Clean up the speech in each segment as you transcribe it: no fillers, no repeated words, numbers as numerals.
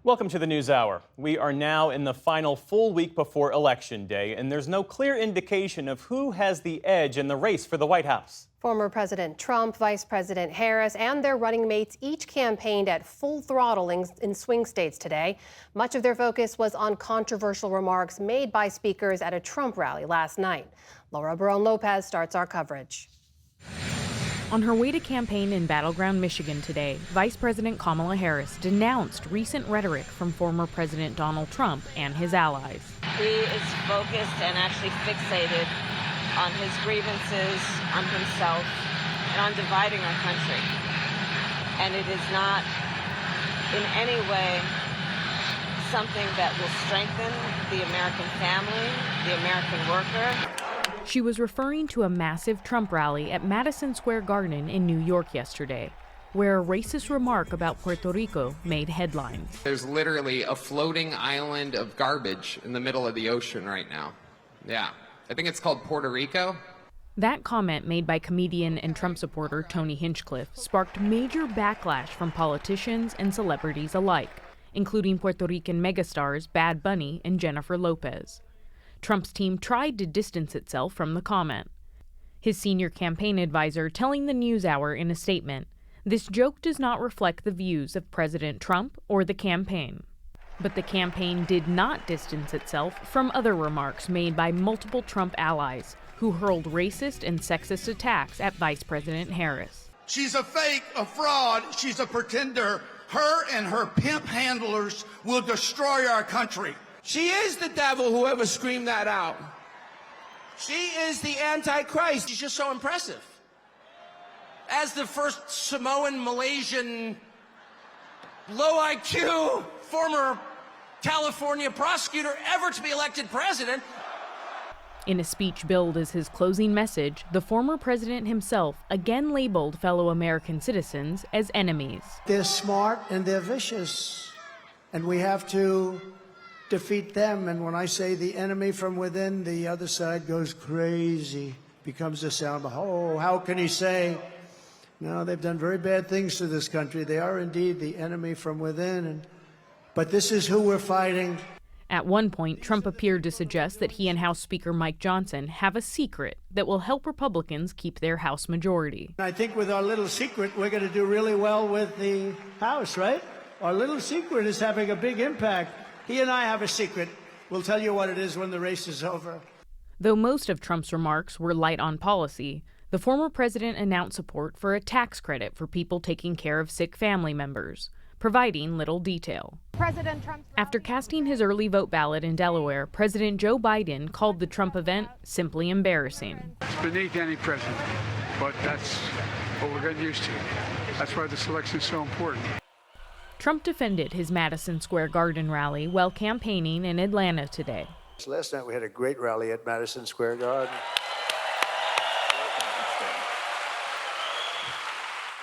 Welcome to the NewsHour. We are now in the final full week before Election Day, and there's no clear indication of who has the edge in the race for the White House. Former President Trump, Vice President Harris, and their running mates each campaigned at full throttle in swing states today. Much of their focus was on controversial remarks made by speakers at a Trump rally last night. Laura Barone-Lopez starts our coverage. On her way to campaign in battleground Michigan today, Vice President Kamala Harris denounced recent rhetoric from former President Donald Trump and his allies. He is focused and actually fixated on his grievances, on himself, and on dividing our country. And it is not in any way something that will strengthen the American family, the American worker. She was referring to a massive Trump rally at Madison Square Garden in New York yesterday, where a racist remark about Puerto Rico made headlines. There's literally a floating island of garbage in the middle of the ocean right now. Yeah, I think it's called Puerto Rico. That comment made by comedian and Trump supporter Tony Hinchcliffe sparked major backlash from politicians and celebrities alike, including Puerto Rican megastars Bad Bunny and Jennifer Lopez. Trump's team tried to distance itself from the comment. His senior campaign advisor telling the NewsHour in a statement, "This joke does not reflect the views of President Trump or the campaign." But the campaign did not distance itself from other remarks made by multiple Trump allies who hurled racist and sexist attacks at Vice President Harris. She's a fake, a fraud, she's a pretender. Her and her pimp handlers will destroy our country. She is the devil, whoever screamed that out. She is the Antichrist. She's just so impressive. As the first Samoan, Malaysian, low IQ, former California prosecutor ever to be elected president. In a speech billed as his closing message, the former president himself again labeled fellow American citizens as enemies. They're smart and they're vicious, and we have to defeat them. And when I say the enemy from within, the other side goes crazy, becomes a sound. Oh, how can he say? No, they've done very bad things to this country. They are indeed the enemy from within. But this is who we're fighting. At one point, Trump appeared to suggest that he and House Speaker Mike Johnson have a secret that will help Republicans keep their House majority. I think with our little secret, we're going to do really well with the House, right? Our little secret is having a big impact. He and I have a secret. We'll tell you what it is when the race is over. Though most of Trump's remarks were light on policy, the former president announced support for a tax credit for people taking care of sick family members, providing little detail. After casting his early vote ballot in Delaware, President Joe Biden called the Trump event simply embarrassing. It's beneath any president, but that's what we're getting used to. That's why this election is so important. Trump defended his Madison Square Garden rally while campaigning in Atlanta today. Last night we had a great rally at Madison Square Garden.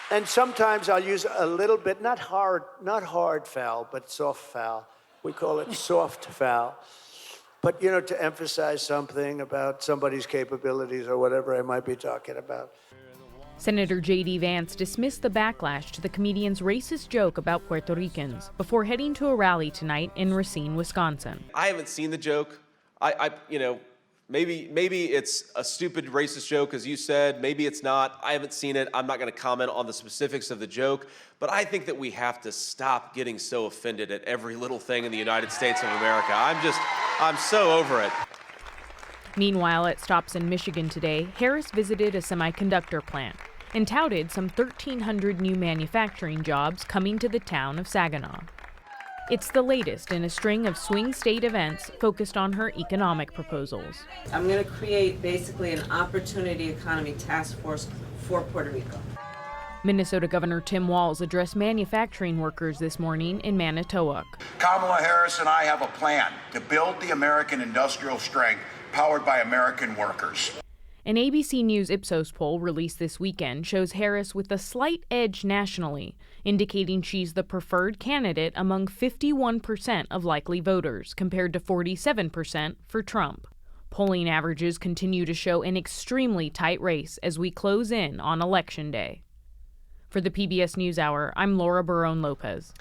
And sometimes I'll use a little bit, not hard foul, but soft foul. We call it soft foul. But, to emphasize something about somebody's capabilities or whatever I might be talking about. Senator J.D. Vance dismissed the backlash to the comedian's racist joke about Puerto Ricans before heading to a rally tonight in Racine, Wisconsin. I haven't seen the joke. Maybe it's a stupid racist joke, as you said. Maybe it's not. I haven't seen it. I'm not going to comment on the specifics of the joke. But I think that we have to stop getting so offended at every little thing in the United States of America. I'm so over it. Meanwhile, at stops in Michigan today, Harris visited a semiconductor plant and touted some 1,300 new manufacturing jobs coming to the town of Saginaw. It's the latest in a string of swing state events focused on her economic proposals. I'm going to create basically an opportunity economy task force for Puerto Rico. Minnesota Governor Tim Walz addressed manufacturing workers this morning in Manitowoc. Kamala Harris and I have a plan to build the American industrial strength powered by American workers. An ABC News Ipsos poll released this weekend shows Harris with a slight edge nationally, indicating she's the preferred candidate among 51% of likely voters, compared to 47% for Trump. Polling averages continue to show an extremely tight race as we close in on Election Day. For the PBS NewsHour, I'm Laura Barone-Lopez.